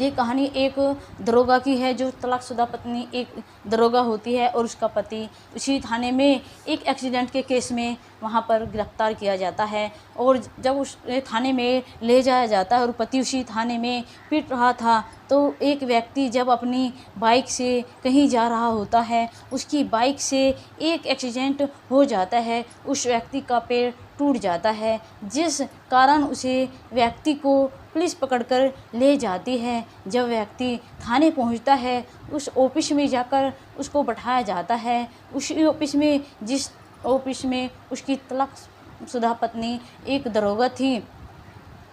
ये कहानी एक दरोगा की है, जो तलाकशुदा पत्नी एक दरोगा होती है और उसका पति उसी थाने में एक एक्सीडेंट के केस में वहाँ पर गिरफ्तार किया जाता है। और जब उस थाने में ले जाया जाता है और पति उसी थाने में पीट रहा था, तो एक व्यक्ति जब अपनी बाइक से कहीं जा रहा होता है, उसकी बाइक से एक एक्सीडेंट हो जाता है, उस व्यक्ति का पैर टूट जाता है, जिस कारण उसे व्यक्ति को पुलिस पकड़कर ले जाती है। जब व्यक्ति थाने पहुंचता है, उस ऑफिस में जाकर उसको बैठाया जाता है, उसी ऑफिस में जिस ऑफिस में उसकी तलाकशुदा पत्नी एक दरोगा थी।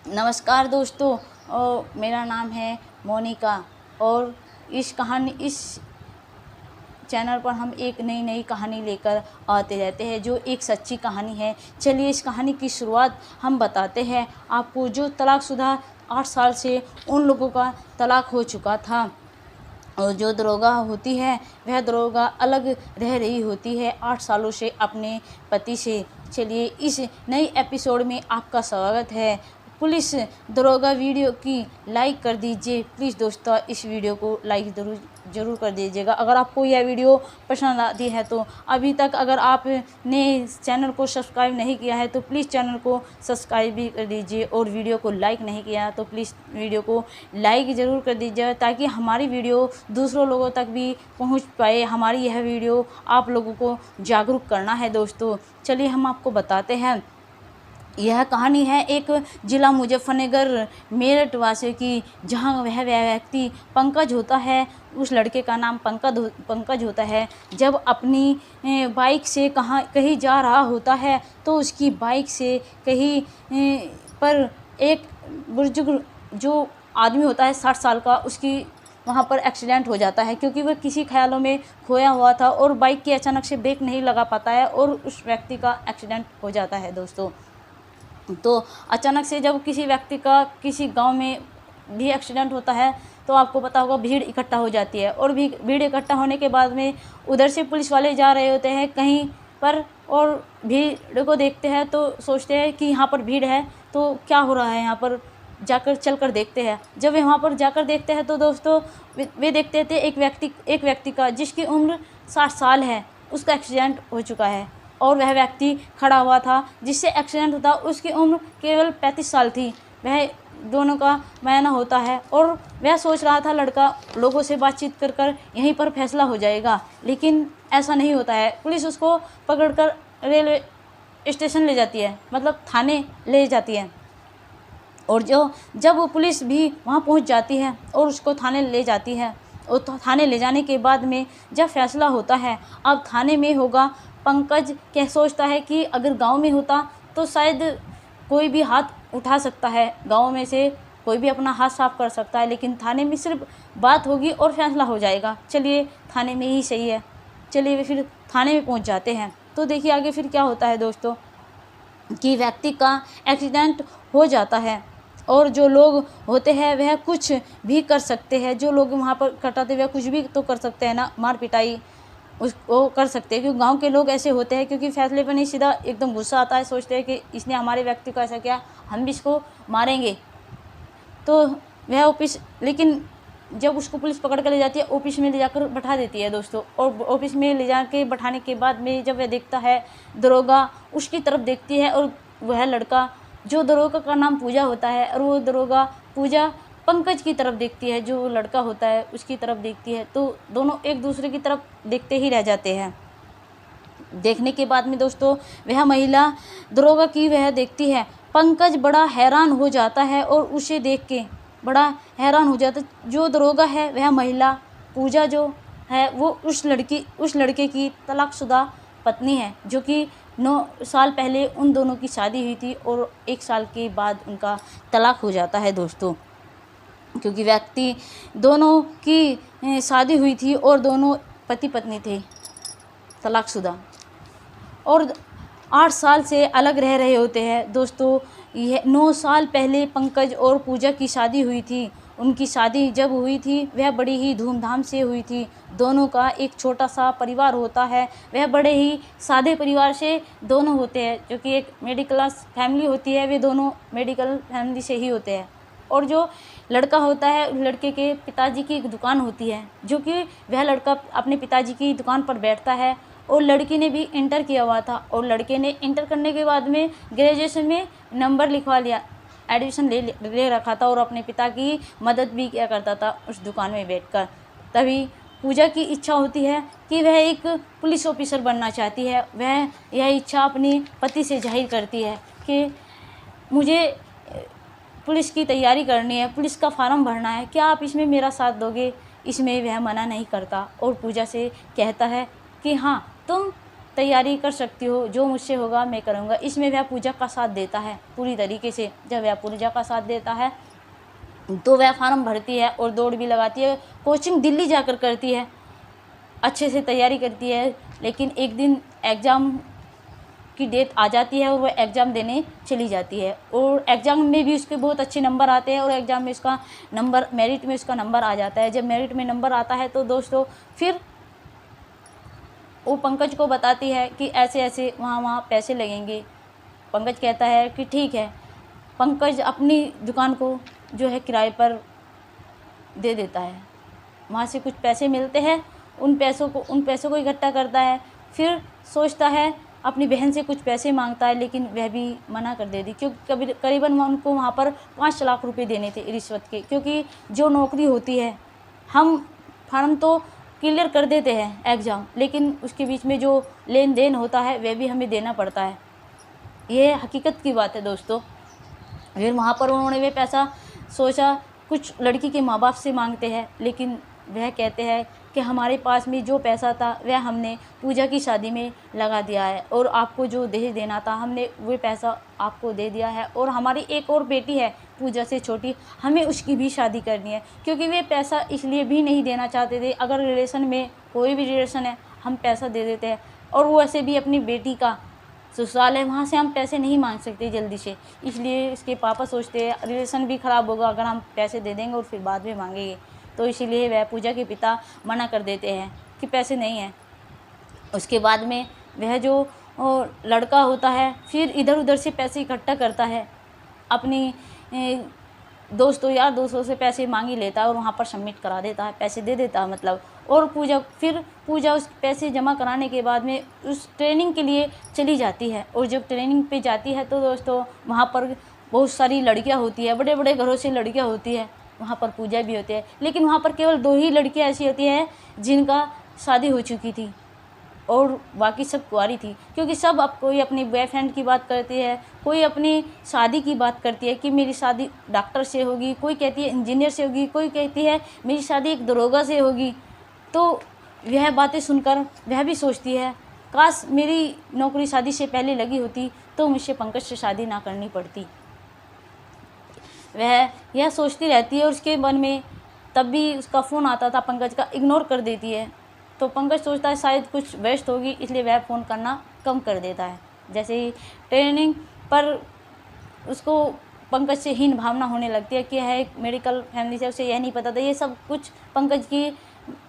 नमस्कार दोस्तों, मेरा नाम है मोनिका और इस चैनल पर हम एक नई कहानी लेकर आते रहते हैं, जो एक सच्ची कहानी है। चलिए इस कहानी की शुरुआत हम बताते हैं आपको। जो तलाकशुदा 8 साल से उन लोगों का तलाक हो चुका था और जो दरोगा होती है वह दरोगा अलग रह रही होती है 8 सालों से अपने पति से। चलिए इस नई एपिसोड में आपका स्वागत है। पुलिस दरोगा वीडियो की लाइक कर दीजिए प्लीज़ दोस्तों, इस वीडियो को लाइक ज़रूर कर दीजिएगा। अगर आपको यह वीडियो पसंद आती है तो अभी तक अगर आपने चैनल को सब्सक्राइब नहीं किया है तो प्लीज़ चैनल को सब्सक्राइब भी कर दीजिए, और वीडियो को लाइक नहीं किया है तो प्लीज़ वीडियो को लाइक ज़रूर कर दीजिए, ताकि हमारी वीडियो दूसरों लोगों तक भी पहुंच पाए। हमारी यह वीडियो आप लोगों को जागरूक करना है दोस्तों। चलिए हम आपको बताते हैं। यह कहानी है एक ज़िला मुजफ्फरनगर मेरठ वासी की, जहां वह व्यक्ति पंकज होता है। उस लड़के का नाम पंकज होता है। जब अपनी बाइक से कहीं जा रहा होता है, तो उसकी बाइक से कहीं पर एक बुजुर्ग जो आदमी होता है 60 साल का, उसकी वहाँ पर एक्सीडेंट हो जाता है, क्योंकि वह किसी ख्यालों में खोया हुआ था और बाइक की अचानक से ब्रेक नहीं लगा पाता है और उस व्यक्ति का एक्सीडेंट हो जाता है दोस्तों। तो अचानक से जब किसी व्यक्ति का किसी गांव में भी एक्सीडेंट होता है, तो आपको पता होगा भीड़ इकट्ठा हो जाती है, और भीड़ इकट्ठा होने के बाद में उधर से पुलिस वाले जा रहे होते हैं कहीं पर, और भीड़ को देखते हैं तो सोचते हैं कि यहाँ पर भीड़ है तो क्या हो रहा है, यहाँ पर जाकर चलकर देखते हैं। जब वे वहाँ पर जाकर देखते हैं तो दोस्तों वे देखते थे एक व्यक्ति का जिसकी उम्र 60 साल है, उसका एक्सीडेंट हो चुका है, और वह व्यक्ति खड़ा हुआ था जिससे एक्सीडेंट होता, उसकी उम्र केवल 35 साल थी। वह दोनों का बयाना होता है और वह सोच रहा था लड़का लोगों से बातचीत कर यहीं पर फैसला हो जाएगा, लेकिन ऐसा नहीं होता है। पुलिस उसको पकड़कर रेलवे स्टेशन ले जाती है, मतलब थाने ले जाती है, और जब वो पुलिस भी वहाँ पहुँच जाती है और उसको थाने ले जाती है, और थाने ले जाने के बाद में जब फैसला होता है अब थाने में होगा। पंकज क्या सोचता है कि अगर गांव में होता तो शायद कोई भी हाथ उठा सकता है, गांव में से कोई भी अपना हाथ साफ कर सकता है, लेकिन थाने में सिर्फ बात होगी और फैसला हो जाएगा। चलिए थाने में ही सही है। चलिए वे फिर थाने में पहुंच जाते हैं। तो देखिए आगे फिर क्या होता है दोस्तों, कि व्यक्ति का एक्सीडेंट हो जाता है और जो लोग होते हैं वह कुछ भी कर सकते हैं। जो लोग वहाँ पर कटाते हुए कुछ भी तो कर सकते हैं ना, मार पिटाई उसको कर सकते हैं, क्योंकि गांव के लोग ऐसे होते हैं, क्योंकि फैसले पर नहीं सीधा एकदम गुस्सा आता है, सोचते हैं कि इसने हमारे व्यक्ति को ऐसा किया, हम भी इसको मारेंगे। तो वह ऑफिस, लेकिन जब उसको पुलिस पकड़ कर ले जाती है ऑफिस में ले जाकर बैठा देती है दोस्तों, और ऑफिस में ले जा के बैठाने के बाद में जब वह देखता है दरोगा उसकी तरफ देखती है, और वह लड़का जो दरोगा का नाम पूजा होता है, और वो दरोगा पूजा पंकज की तरफ देखती है, जो लड़का होता है उसकी तरफ देखती है, तो दोनों एक दूसरे की तरफ देखते ही रह जाते हैं। देखने के बाद में दोस्तों वह महिला दरोगा की वह देखती है, पंकज बड़ा हैरान हो जाता है और उसे देख के बड़ा हैरान हो जाता है। जो दरोगा है वह महिला पूजा जो है वो उस लड़के की तलाकशुदा पत्नी है, जो कि 9 साल पहले उन दोनों की शादी हुई थी और 1 साल के बाद उनका तलाक हो जाता है दोस्तों, क्योंकि व्यक्ति दोनों की शादी हुई थी और दोनों पति पत्नी थे तलाकशुदा, और 8 साल से अलग रह रहे होते हैं दोस्तों। यह 9 साल पहले पंकज और पूजा की शादी हुई थी। उनकी शादी जब हुई थी वह बड़ी ही धूमधाम से हुई थी। दोनों का एक छोटा सा परिवार होता है, वह बड़े ही सादे परिवार से दोनों होते हैं, जो कि एक मिडिल क्लास फैमिली होती है, वे दोनों मेडिकल फैमिली से ही होते हैं। और जो लड़का होता है, उस लड़के के पिताजी की एक दुकान होती है, जो कि वह लड़का अपने पिताजी की दुकान पर बैठता है। और लड़की ने भी इंटर किया हुआ था, और लड़के ने इंटर करने के बाद में ग्रेजुएशन में नंबर लिखवा लिया, एडमिशन ले रखा था, और अपने पिता की मदद भी किया करता था उस दुकान में बैठकर। तभी पूजा की इच्छा होती है कि वह एक पुलिस ऑफिसर बनना चाहती है। वह यह इच्छा अपने पति से जाहिर करती है कि मुझे पुलिस की तैयारी करनी है, पुलिस का फार्म भरना है, क्या आप इसमें मेरा साथ दोगे? इसमें वह मना नहीं करता और पूजा से कहता है कि हाँ, तुम तैयारी कर सकती हो, जो मुझसे होगा मैं करूँगा। इसमें वह पूजा का साथ देता है पूरी तरीके से। जब वह पूजा का साथ देता है तो वह फार्म भरती है और दौड़ भी लगाती है, कोचिंग दिल्ली जाकर करती है, अच्छे से तैयारी करती है। लेकिन एक दिन एग्ज़ाम की डेट आ जाती है और वह एग्ज़ाम देने चली जाती है, और एग्ज़ाम में भी उसके बहुत अच्छे नंबर आते हैं, और एग्ज़ाम में उसका नंबर, मेरिट में उसका नंबर आ जाता है। जब मेरिट में नंबर आता है तो दोस्तों फिर वो पंकज को बताती है कि ऐसे ऐसे वहाँ पैसे लगेंगे। पंकज कहता है कि ठीक है। पंकज अपनी दुकान को जो है किराए पर दे देता है, वहाँ से कुछ पैसे मिलते हैं, उन पैसों को इकट्ठा करता है। फिर सोचता है, अपनी बहन से कुछ पैसे मांगता है, लेकिन वह भी मना कर देती, क्योंकि करीबन उनको वहाँ पर 5 लाख रुपए देने थे रिश्वत के। क्योंकि जो नौकरी होती है, हम फार्म तो क्लियर कर देते हैं एग्ज़ाम, लेकिन उसके बीच में जो लेन देन होता है वह भी हमें देना पड़ता है। ये हकीकत की बात है दोस्तों। फिर वहाँ पर उन्होंने वे पैसा सोचा, कुछ लड़की के माँ बाप से मांगते हैं, लेकिन वह कहते हैं कि हमारे पास में जो पैसा था वह हमने पूजा की शादी में लगा दिया है, और आपको जो दहेज देना था हमने वो पैसा आपको दे दिया है, और हमारी एक और बेटी है पूजा से छोटी, हमें उसकी भी शादी करनी है। क्योंकि वे पैसा इसलिए भी नहीं देना चाहते थे, अगर रिलेशन में कोई भी रिलेशन है हम पैसा दे देते हैं, और वो ऐसे भी अपनी बेटी का ससुराल है, वहाँ से हम पैसे नहीं मांग सकते जल्दी से। इसलिए इसके पापा सोचते हैं रिलेशन भी ख़राब होगा अगर हम पैसे दे देंगे और फिर बाद में मांगेंगे, तो इसीलिए वह पूजा के पिता मना कर देते हैं कि पैसे नहीं हैं। उसके बाद में वह जो लड़का होता है फिर इधर उधर से पैसे इकट्ठा करता है, अपनी दोस्तों यार दोस्तों से पैसे मांग ही लेता है और वहाँ पर सबमिट करा देता है, पैसे दे देता है मतलब। और पूजा उस पैसे जमा कराने के बाद में उस ट्रेनिंग के लिए चली जाती है, और जब ट्रेनिंग पे जाती है तो दोस्तों वहाँ पर बहुत सारी लड़कियाँ होती है, बड़े बड़े घरों से लड़कियाँ होती है, वहाँ पर पूजा भी होती है। लेकिन वहाँ पर केवल 2 ही लड़कियाँ ऐसी होती हैं जिनका शादी हो चुकी थी, और बाकी सब कुंवारी थी। क्योंकि सब अब कोई अपनी बॉयफ्रेंड की बात करती है, कोई अपनी शादी की बात करती है कि मेरी शादी डॉक्टर से होगी, कोई कहती है इंजीनियर से होगी, कोई कहती है मेरी शादी एक दरोगा से होगी। तो यह बातें सुनकर वह भी सोचती है, काश मेरी नौकरी शादी से पहले लगी होती तो मुझसे पंकज से शादी ना करनी पड़ती। वह यह सोचती रहती है, और उसके मन में तब भी उसका फ़ोन आता था, पंकज का इग्नोर कर देती है। तो पंकज सोचता है शायद कुछ व्यस्त होगी, इसलिए वह फ़ोन करना कम कर देता है। जैसे ही ट्रेनिंग पर उसको पंकज से हीन भावना होने लगती है कि यह एक मेडिकल फैमिली से, उसे यह नहीं पता था ये सब कुछ पंकज की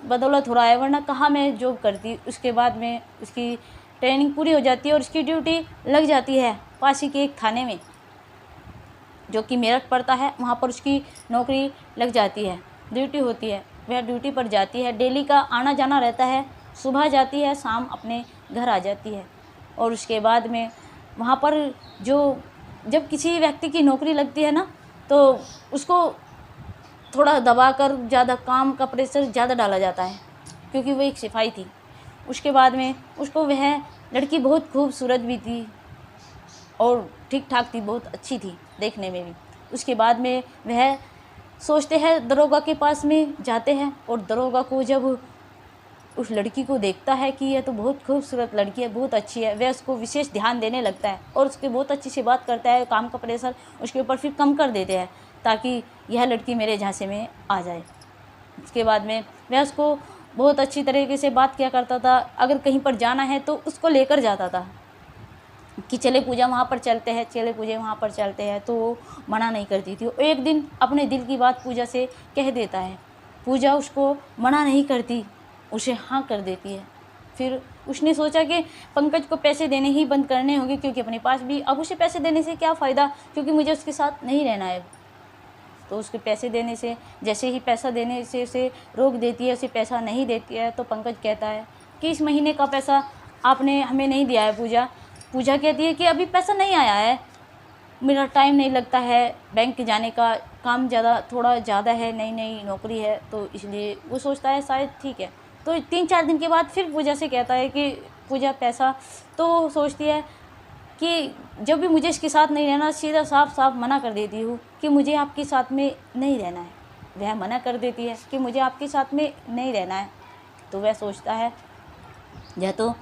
बदौलत हो रहा है, वरना कहाँ मैं जॉब करती। उसके बाद में उसकी ट्रेनिंग पूरी हो जाती है और उसकी ड्यूटी लग जाती है पास ही के एक थाने में, जो कि मेरठ पड़ता है। वहाँ पर उसकी नौकरी लग जाती है, ड्यूटी होती है, वह ड्यूटी पर जाती है। डेली का आना जाना रहता है, सुबह जाती है, शाम अपने घर आ जाती है। और उसके बाद में वहाँ पर जब किसी व्यक्ति की नौकरी लगती है ना, तो उसको थोड़ा दबाकर ज़्यादा काम का प्रेशर ज़्यादा डाला जाता है, क्योंकि वो एक सिपाही थी। उसके बाद में उसको वह लड़की बहुत खूबसूरत भी थी और ठीक ठाक थी, बहुत अच्छी थी देखने में भी। उसके बाद में वह सोचते हैं दरोगा के पास में जाते हैं, और दरोगा को जब उस लड़की को देखता है कि यह तो बहुत खूबसूरत लड़की है, बहुत अच्छी है, वह उसको विशेष ध्यान देने लगता है और उसके बहुत अच्छी से बात करता है। काम का प्रेशर उसके ऊपर फिर कम कर देते हैं ताकि यह लड़की मेरे झांसे में आ जाए। उसके बाद में वह उसको बहुत अच्छी तरीके से बात किया करता था। अगर कहीं पर जाना है तो उसको लेकर जाता था कि चले पूजा वहाँ पर चलते हैं, चले पूजा वहाँ पर चलते हैं, तो वो मना नहीं करती थी। एक दिन अपने दिल की बात पूजा से कह देता है, पूजा उसको मना नहीं करती, उसे हाँ कर देती है। फिर उसने सोचा कि पंकज को पैसे देने ही बंद करने होंगे, क्योंकि अपने पास भी अब उसे पैसे देने से क्या फ़ायदा, क्योंकि मुझे उसके साथ नहीं रहना है। तो उसके पैसे देने से, जैसे ही पैसा देने से उसे रोक देती है, उसे पैसा नहीं देती है, तो पंकज कहता है कि इस महीने का पैसा आपने हमें नहीं दिया है पूजा। पूजा कहती है कि अभी पैसा नहीं आया है, मेरा टाइम नहीं लगता है बैंक जाने का, काम थोड़ा ज़्यादा है, नई नई नौकरी है, तो इसलिए वो सोचता है शायद ठीक है। तो 3-4 दिन के बाद फिर पूजा से कहता है कि पूजा पैसा, तो सोचती है कि जब भी मुझे इसके साथ नहीं रहना, सीधा साफ साफ मना कर देती हूँ कि मुझे आपके साथ में नहीं रहना है। वह मना कर देती है कि मुझे आपके साथ में नहीं रहना है। तो वह सोचता है, या तो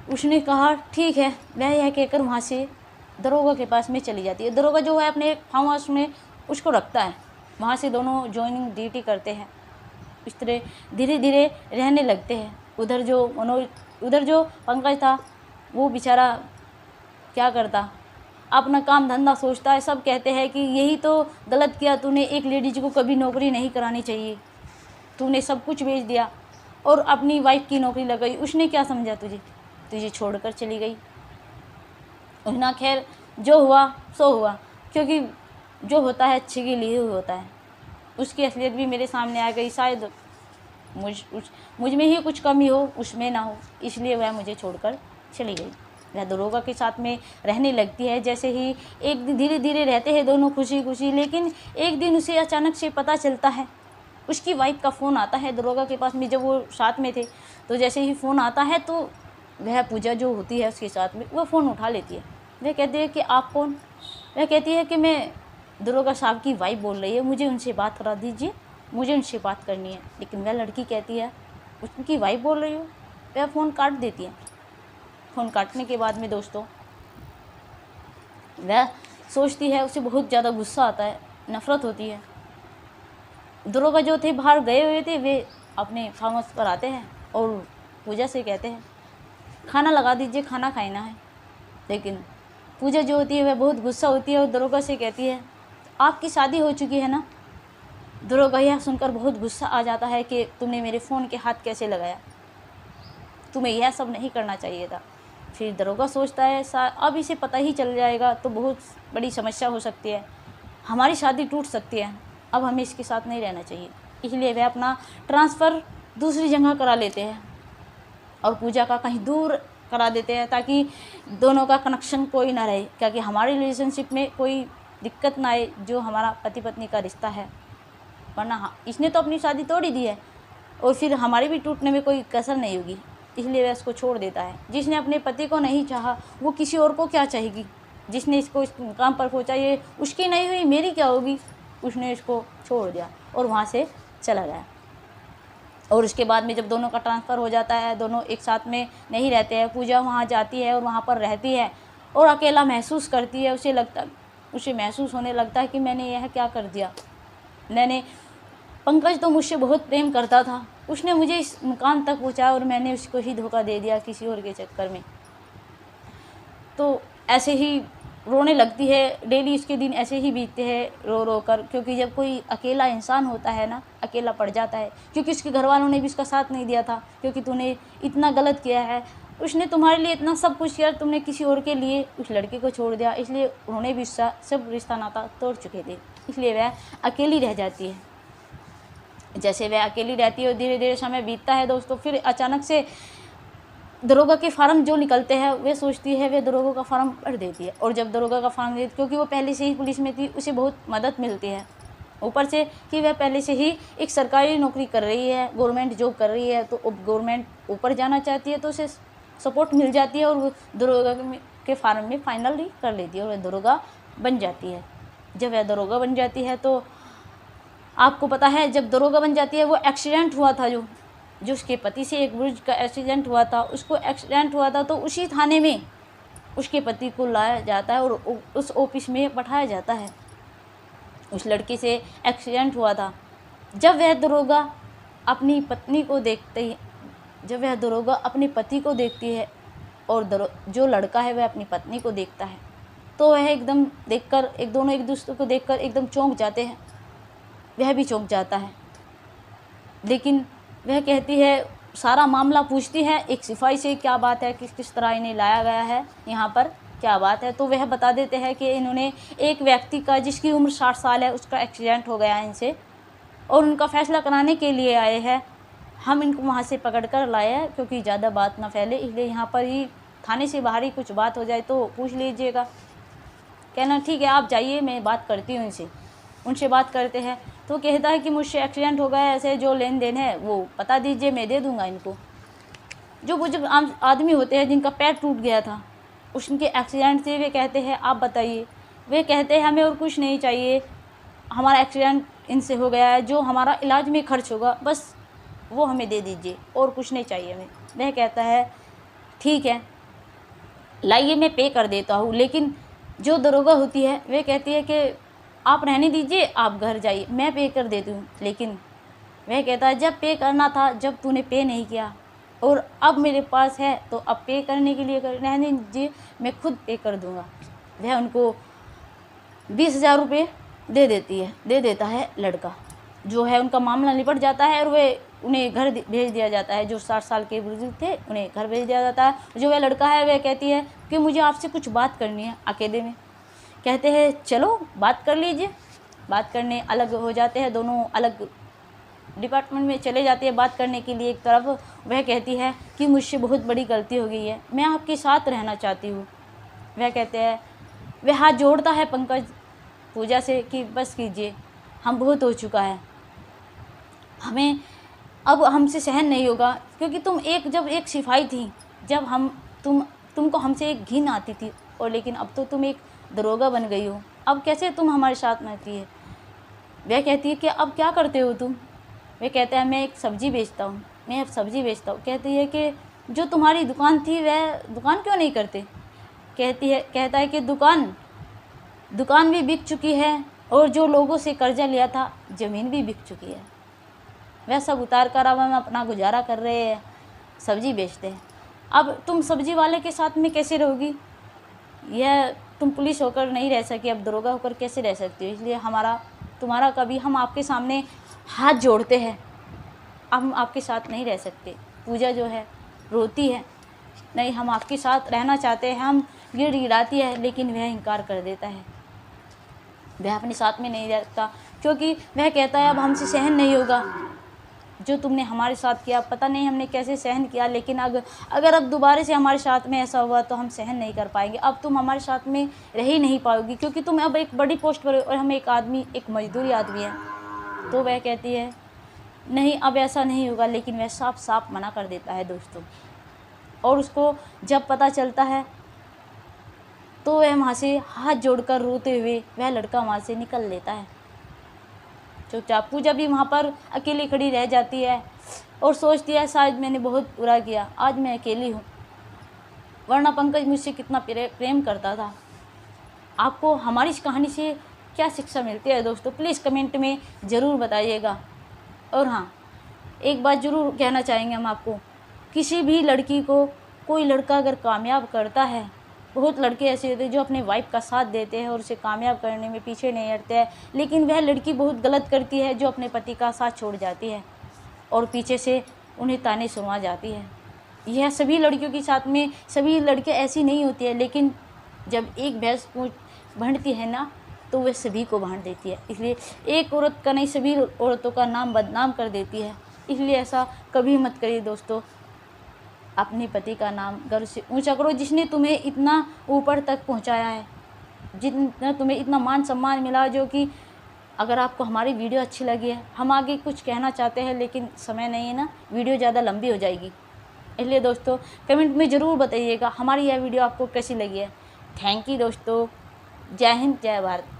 उसने कहा ठीक है, वह यह कहकर वहाँ से दरोगा के पास में चली जाती है। दरोगा जो है अपने फार्म हाउस में उसको रखता है, वहाँ से दोनों जॉइनिंग ड्यूटी करते हैं। इस तरह धीरे धीरे रहने लगते हैं। उधर जो पंकज था वो बेचारा क्या करता, अपना काम धंधा सोचता है। सब कहते हैं कि यही तो गलत किया तूने, एक लेडीज को कभी नौकरी नहीं करानी चाहिए, तूने सब कुछ बेच दिया और अपनी वाइफ की नौकरी लगाई। उसने क्या समझा तुझे छोड़कर चली गई। ना खैर, जो हुआ सो हुआ, क्योंकि जो होता है अच्छे के लिए ही होता है। उसकी असलियत भी मेरे सामने आ गई, शायद मुझ में ही कुछ कमी हो, उसमें ना हो, इसलिए वह मुझे छोड़कर चली गई। वह दरोगा के साथ में रहने लगती है। जैसे ही एक दिन धीरे धीरे रहते हैं दोनों खुशी खुशी, लेकिन एक दिन उसे अचानक से पता चलता है, उसकी वाइफ का फ़ोन आता है दरोगा के पास में। जब वो साथ में थे तो जैसे ही फ़ोन आता है तो वह पूजा जो होती है उसके साथ में, वह फ़ोन उठा लेती है। वह कहती है कि आप कौन? वह कहती है कि मैं दरोगा साहब की वाइफ बोल रही है, मुझे उनसे बात करा दीजिए, मुझे उनसे बात करनी है। लेकिन वह लड़की कहती है उसकी वाइफ बोल रही हो। वह फ़ोन काट देती है। फ़ोन काटने के बाद में दोस्तों वह सोचती है, उसे बहुत ज़्यादा गुस्सा आता है, नफ़रत होती है। दरोगा जो थे बाहर गए हुए थे, वे अपने फार्म हाउस पर आते हैं और पूजा से कहते हैं खाना लगा दीजिए, खाना खाना है। लेकिन पूजा जो होती है वह बहुत गुस्सा होती है और दरोगा से कहती है आपकी शादी हो चुकी है ना। दरोगा यह सुनकर बहुत गुस्सा आ जाता है कि तुमने मेरे फ़ोन के हाथ कैसे लगाया, तुम्हें यह सब नहीं करना चाहिए था। फिर दरोगा सोचता है अब इसे पता ही चल जाएगा तो बहुत बड़ी समस्या हो सकती है, हमारी शादी टूट सकती है, अब हमें इसके साथ नहीं रहना चाहिए। इसलिए वे अपना ट्रांसफ़र दूसरी जगह करा लेते हैं और पूजा का कहीं दूर करा देते हैं, ताकि दोनों का कनेक्शन कोई ना रहे, क्योंकि हमारे रिलेशनशिप में कोई दिक्कत ना आए जो हमारा पति पत्नी का रिश्ता है। वरना इसने तो अपनी शादी तोड़ ही दी है और फिर हमारी भी टूटने में कोई कसर नहीं होगी। इसलिए वह इसको छोड़ देता है। जिसने अपने पति को नहीं चाहा वो किसी और को क्या चाहेगी। जिसने इसको इस मुकाम पर पहुँचा, ये उसकी नहीं हुई, मेरी क्या होगी। उसने इसको छोड़ दिया और वहाँ से चला गया। और उसके बाद में जब दोनों का ट्रांसफ़र हो जाता है, दोनों एक साथ में नहीं रहते हैं। पूजा वहाँ जाती है और वहाँ पर रहती है और अकेला महसूस करती है। उसे महसूस होने लगता है कि मैंने यह क्या कर दिया। पंकज तो मुझसे बहुत प्रेम करता था, उसने मुझे इस मुकाम तक पहुँचाया और मैंने उसको ही धोखा दे दिया किसी और के चक्कर में। तो ऐसे ही रोने लगती है। डेली उसके दिन ऐसे ही बीतते हैं रो रो कर, क्योंकि जब कोई अकेला इंसान होता है ना, अकेला पड़ जाता है। क्योंकि उसके घर वालों ने भी उसका साथ नहीं दिया था, क्योंकि तूने इतना गलत किया है, उसने तुम्हारे लिए इतना सब कुछ किया, तुमने किसी और के लिए उस लड़के को छोड़ दिया। इसलिए उन्होंने भी सब रिश्ता नाता तोड़ चुके थे। इसलिए वह अकेली रह जाती है। जैसे वह अकेली रहती है और धीरे धीरे समय बीतता है दोस्तों, फिर अचानक से दरोगा के फार्म जो निकलते हैं, वे सोचती है वे दरोगा का फार्म भर देती है। और जब दरोगा का फार्म देती, क्योंकि वो पहले से ही पुलिस में थी, उसे बहुत मदद मिलती है ऊपर से कि वह पहले से ही एक सरकारी नौकरी कर रही है, गवर्नमेंट जॉब कर रही है। तो गवर्नमेंट ऊपर जाना चाहती है तो उसे सपोर्ट मिल जाती है और वो दरोगा के फार्म में फाइनली कर लेती है और वह दरोगा बन जाती है। जब वह दरोगा बन जाती है तो आपको पता है, जब दरोगा बन जाती है, वो एक्सीडेंट हुआ था जो उसके पति से एक बुर्ज का एक्सीडेंट हुआ था, उसको एक्सीडेंट हुआ था तो उसी थाने में उसके पति को लाया जाता है और उस ऑफिस में बैठाया जाता है। उस लड़के से एक्सीडेंट हुआ था। जब वह दरोगा अपनी पत्नी को जब वह दरोगा अपने पति को देखती है और जो लड़का है वह अपनी पत्नी को देखता है, तो वह एकदम देखकर दोनों एक दूसरे को देखकर एकदम चौंक जाते हैं। वह भी चौंक जाता है, लेकिन वह कहती है, सारा मामला पूछती है एक सिपाही से, क्या बात है, किस तरह इन्हें लाया गया है यहाँ पर। क्या बात है। तो वह बता देते हैं कि इन्होंने एक व्यक्ति का जिसकी उम्र 60 साल है उसका एक्सीडेंट हो गया है इनसे, और उनका फ़ैसला कराने के लिए आए हैं। हम इनको वहाँ से पकड़ कर लाए हैं क्योंकि ज़्यादा बात ना फैले, इसलिए यहाँ पर ही थाने से बाहर ही कुछ बात हो जाए तो पूछ लीजिएगा। कहना ठीक है, आप जाइए, मैं बात करती हूँ इनसे। उनसे बात करते हैं तो कहता है कि मुझसे एक्सीडेंट हो गया है, ऐसे जो लेन देन है वो बता दीजिए, मैं दे दूँगा इनको। जो बुजुर्ग आम आदमी होते हैं जिनका पैर टूट गया था उनके एक्सीडेंट से, वे कहते हैं आप बताइए। वे कहते हैं हमें और कुछ नहीं चाहिए, हमारा एक्सीडेंट इनसे हो गया है, जो हमारा इलाज में खर्च होगा बस वो हमें दे दीजिए, और कुछ नहीं चाहिए हमें। वह कहता है ठीक है, लाइए मैं पे कर देता हूँ। लेकिन जो दरोगा होती है वे कहती है कि आप रहने दीजिए, आप घर जाइए, मैं पे कर देती हूँ। लेकिन वह कहता है जब पे करना था, जब तूने पे नहीं किया और अब मेरे पास है तो अब पे करने के लिए रहने दीजिए, मैं खुद पे कर दूँगा। वह उनको 20,000 रुपये दे देता है लड़का। जो है उनका मामला निपट जाता है और वे उन्हें घर भेज दिया जाता है। जो 60 साल के बुजुर्ग थे उन्हें घर भेज दिया जाता है। जो वह लड़का है वह कहती है कि मुझे आपसे कुछ बात करनी है अकेले में। कहते हैं चलो बात कर लीजिए। बात करने अलग हो जाते हैं, दोनों अलग डिपार्टमेंट में चले जाते हैं बात करने के लिए। एक तरफ वह कहती है कि मुझसे बहुत बड़ी गलती हो गई है, मैं आपके साथ रहना चाहती हूँ। वह कहते हैं, वह हाथ जोड़ता है पंकज पूजा से कि बस कीजिए, हम बहुत हो चुका है, हमें अब हमसे सहन नहीं होगा। क्योंकि तुम जब एक सिपाही थी, जब तुमको हमसे एक घिन आती थी, और लेकिन अब तो तुम एक दरोगा बन गई हो, अब कैसे तुम हमारे साथ में आती है। वह कहती है कि अब क्या करते हो तुम। वह कहता है मैं एक सब्ज़ी बेचता हूँ, मैं अब सब्ज़ी बेचता हूँ। कहती है कि जो तुम्हारी दुकान थी वह दुकान क्यों नहीं करते। कहता है कि दुकान भी बिक चुकी है, और जो लोगों से कर्जा लिया था ज़मीन भी बिक चुकी है। वह सब उतार कर अब हम अपना गुजारा कर रहे हैं, सब्ज़ी बेचते हैं। अब तुम सब्ज़ी वाले के साथ में कैसे रहोगी, यह तुम पुलिस होकर नहीं रह सकी, अब दरोगा होकर कैसे रह सकती हो। इसलिए तुम्हारा कभी हम आपके सामने हाथ जोड़ते हैं, अब हम आपके साथ नहीं रह सकते। पूजा जो है रोती है, नहीं हम आपके साथ रहना चाहते हैं, हम गिड़गिड़ाती है, लेकिन वह इनकार कर देता है। वह अपने साथ में नहीं रहता क्योंकि वह कहता है अब हमसे सहन नहीं होगा जो तुमने हमारे साथ किया। पता नहीं हमने कैसे सहन किया, लेकिन अगर अब दोबारा से हमारे साथ में ऐसा हुआ तो हम सहन नहीं कर पाएंगे। अब तुम हमारे साथ में रह ही नहीं पाओगी, क्योंकि तुम अब एक बड़ी पोस्ट पर हो और हम एक मजदूरी आदमी है। तो वह कहती है नहीं अब ऐसा नहीं होगा, लेकिन वह साफ साफ मना कर देता है दोस्तों। और उसको जब पता चलता है तो वह वहाँ से हाथ जोड़कर रोते हुए वह लड़का वहाँ से निकल लेता है चुपचाप। पूजा भी वहाँ पर अकेली खड़ी रह जाती है और सोचती है शायद मैंने बहुत बुरा किया, आज मैं अकेली हूँ, वरना पंकज मुझसे कितना प्रेम करता था। आपको हमारी इस कहानी से क्या शिक्षा मिलती है दोस्तों, प्लीज़ कमेंट में ज़रूर बताइएगा। और हाँ, एक बात ज़रूर कहना चाहेंगे हम आपको, किसी भी लड़की को कोई लड़का अगर कामयाब करता है, बहुत लड़के ऐसे होते हैं जो अपने वाइफ का साथ देते हैं और उसे कामयाब करने में पीछे नहीं हटते हैं, लेकिन वह लड़की बहुत गलत करती है जो अपने पति का साथ छोड़ जाती है और पीछे से उन्हें ताने सुनवा जाती है। यह सभी लड़कियों के साथ में, सभी लड़के ऐसी नहीं होती है, लेकिन जब एक भैंस भंडती है ना तो वह सभी को बांट देती है। इसलिए एक औरत का नहीं, सभी औरतों का नाम बदनाम कर देती है। इसलिए ऐसा कभी मत करिए दोस्तों, अपने पति का नाम गर्व से ऊंचा करो, जिसने तुम्हें इतना ऊपर तक पहुंचाया है, जितना तुम्हें इतना मान सम्मान मिला। जो कि अगर आपको हमारी वीडियो अच्छी लगी है, हम आगे कुछ कहना चाहते हैं लेकिन समय नहीं है ना, वीडियो ज़्यादा लंबी हो जाएगी। इसलिए दोस्तों कमेंट में ज़रूर बताइएगा हमारी यह वीडियो आपको कैसी लगी है। थैंक यू दोस्तों, जय हिंद, जय भारत।